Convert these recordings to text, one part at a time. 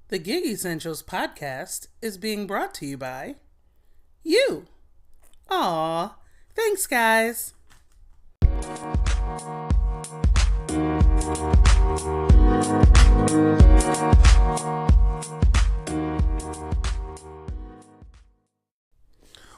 The Gig Essentials podcast is being brought to you by you. Aw, thanks, guys.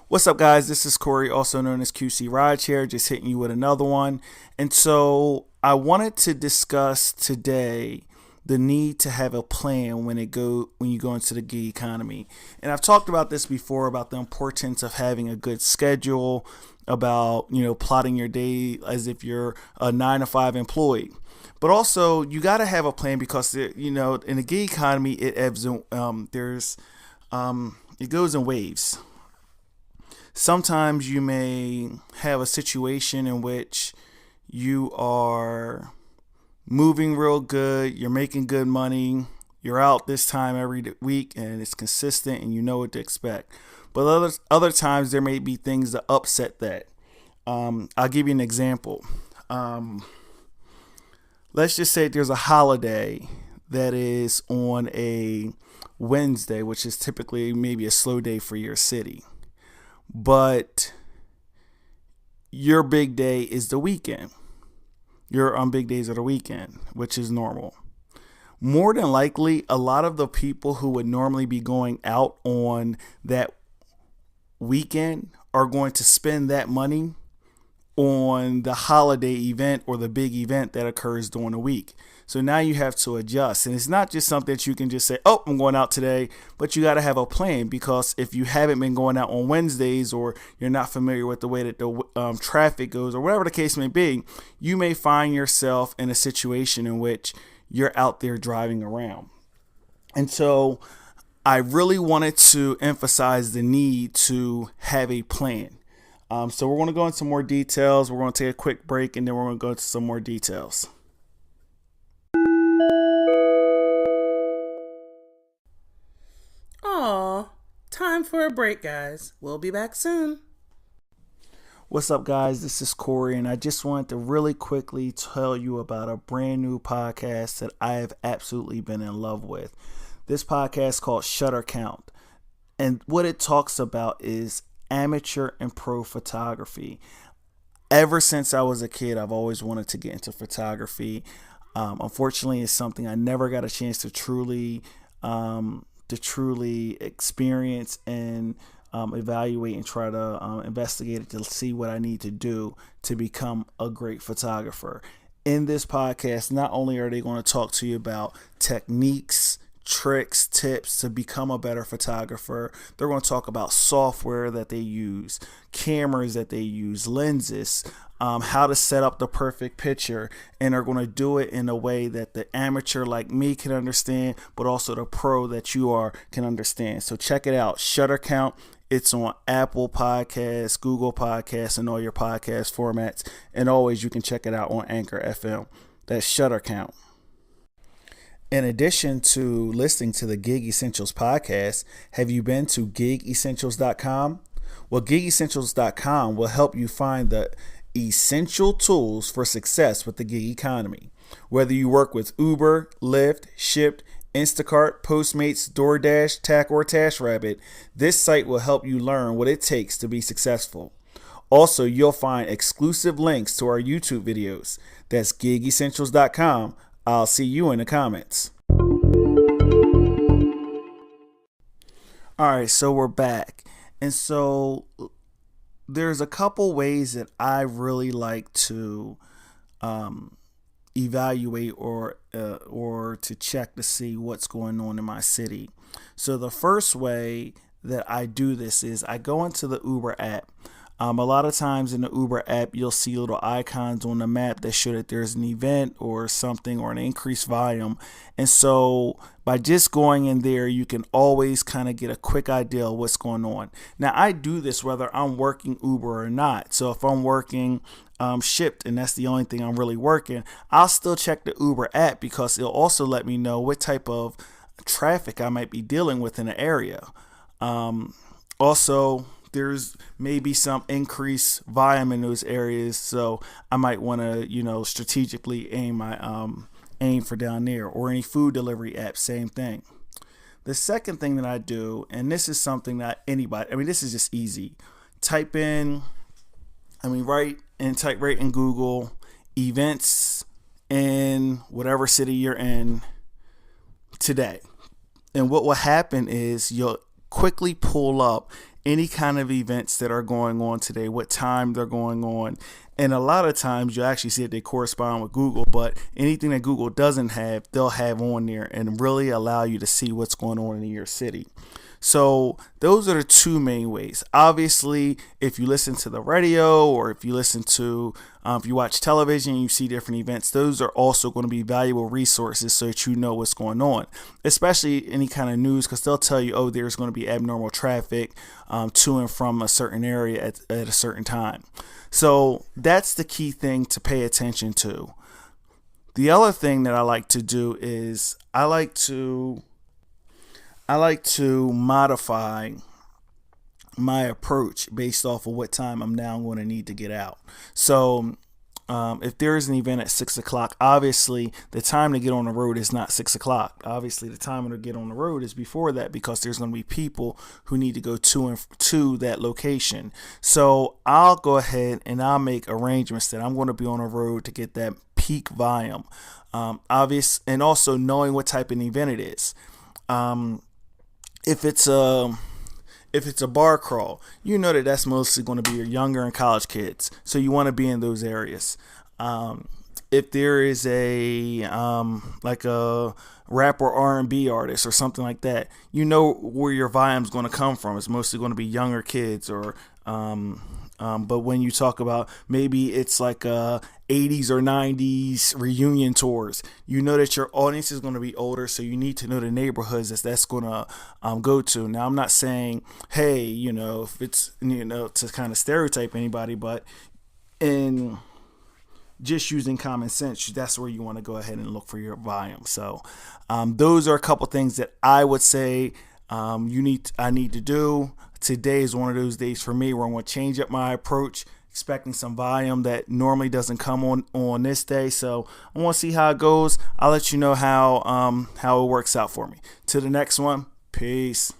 What's up, guys? This is Corey, also known as QC Rideshare, just hitting you with another one. And so I wanted to discuss today the need to have a plan when you go into the gig economy. And I've talked about this before, about the importance of having a good schedule, about plotting your day as if you're a 9-to-5 employee. But also you got to have a plan because in the gig economy it ebbs and it goes in waves. Sometimes you may have a situation in which you are moving real good, you're making good money, you're out this time every week and it's consistent and you know what to expect. But other times there may be things that upset that. I'll give you an example. Let's just say there's a holiday that is on a Wednesday, which is typically maybe a slow day for your city. But your big day is the weekend. Your big days are the weekend, which is normal. More than likely, a lot of the people who would normally be going out on that weekend are going to spend that money on the holiday event or the big event that occurs during the week. So now you have to adjust. And it's not just something that you can just say, oh, I'm going out today, but you got to have a plan, because if you haven't been going out on Wednesdays, or you're not familiar with the way that the traffic goes, or whatever the case may be, you may find yourself in a situation in which you're out there driving around. And so I really wanted to emphasize the need to have a plan. So we're going to go into some more details. We're going to take a quick break and then we're going to go into some more details. Aw, time for a break, guys. We'll be back soon. What's up, guys? This is Corey, and I just wanted to really quickly tell you about a brand new podcast that I have absolutely been in love with. This podcast is called Shutter Count, and what it talks about is amateur and pro photography. Ever since I was a kid, I've always wanted to get into photography. Unfortunately, it's something I never got a chance to truly experience and evaluate and try to investigate it to see what I need to do to become a great photographer. In this podcast, not only are they going to talk to you about techniques, tricks, tips to become a better photographer, they're going to talk about software that they use, cameras that they use, lenses, how to set up the perfect picture, and are going to do it in a way that the amateur like me can understand, but also the pro that you are can understand. So check it out, Shutter Count. It's on Apple Podcasts, Google Podcasts, and all your podcast formats. And always, you can check it out on Anchor FM. That's Shutter Count. In addition to listening to the Gig Essentials podcast, have you been to gigessentials.com? Well, gigessentials.com will help you find the essential tools for success with the gig economy. Whether you work with Uber, Lyft, Shipt, Instacart, Postmates, DoorDash, Tack, or TashRabbit, this site will help you learn what it takes to be successful. Also, you'll find exclusive links to our YouTube videos. That's gigessentials.com. I'll see you in the comments. All right, so we're back. And so there's a couple ways that I really like to evaluate or to check to see what's going on in my city. So the first way that I do this is I go into the Uber app. A lot of times in the Uber app, you'll see little icons on the map that show that there's an event or something or an increased volume. And so by just going in there, you can always kind of get a quick idea of what's going on. Now, I do this whether I'm working Uber or not. So if I'm working Shipt and that's the only thing I'm really working, I'll still check the Uber app because it'll also let me know what type of traffic I might be dealing with in the area. Also, there's maybe some increased volume in those areas, so I might want to, strategically aim for down there, or any food delivery app, same thing. The second thing that I do, and this is something that anybody, this is just easy. Type right in Google events in whatever city you're in today. And what will happen is you'll quickly pull up any kind of events that are going on today, what time they're going on. And a lot of times you actually see that they correspond with Google, but anything that Google doesn't have, they'll have on there and really allow you to see what's going on in your city. So those are the two main ways. Obviously, if you listen to the radio or if you listen to, if you watch television, you see different events, those are also going to be valuable resources so that you know what's going on, especially any kind of news, because they'll tell you, oh, there's going to be abnormal traffic to and from a certain area at a certain time. So that's the key thing to pay attention to. The other thing that I like to do is I like to modify my approach based off of what time I'm now going to need to get out. So if there is an event at 6 o'clock, obviously the time to get on the road is not 6 o'clock. Obviously the time to get on the road is before that, because there's going to be people who need to go to that location. So I'll go ahead and I'll make arrangements that I'm going to be on the road to get that peak volume. And also knowing what type of event it is. If it's a bar crawl, you know that's mostly going to be your younger and college kids. So you want to be in those areas. If there is a rap or R&B artist or something like that, you know where your volume's going to come from. It's mostly going to be younger kids or but when you talk about maybe it's like 80s or 90s reunion tours, you know that your audience is going to be older, so you need to know the neighborhoods that's going to go to. Now, I'm not saying, hey, if it's, to kind of stereotype anybody, but in just using common sense, that's where you want to go ahead and look for your volume. So those are a couple things that I would say I need to do. Today is one of those days for me where I'm going to change up my approach, expecting some volume that normally doesn't come on this day. So I want to see how it goes. I'll let you know how it works out for me. To the next one. Peace.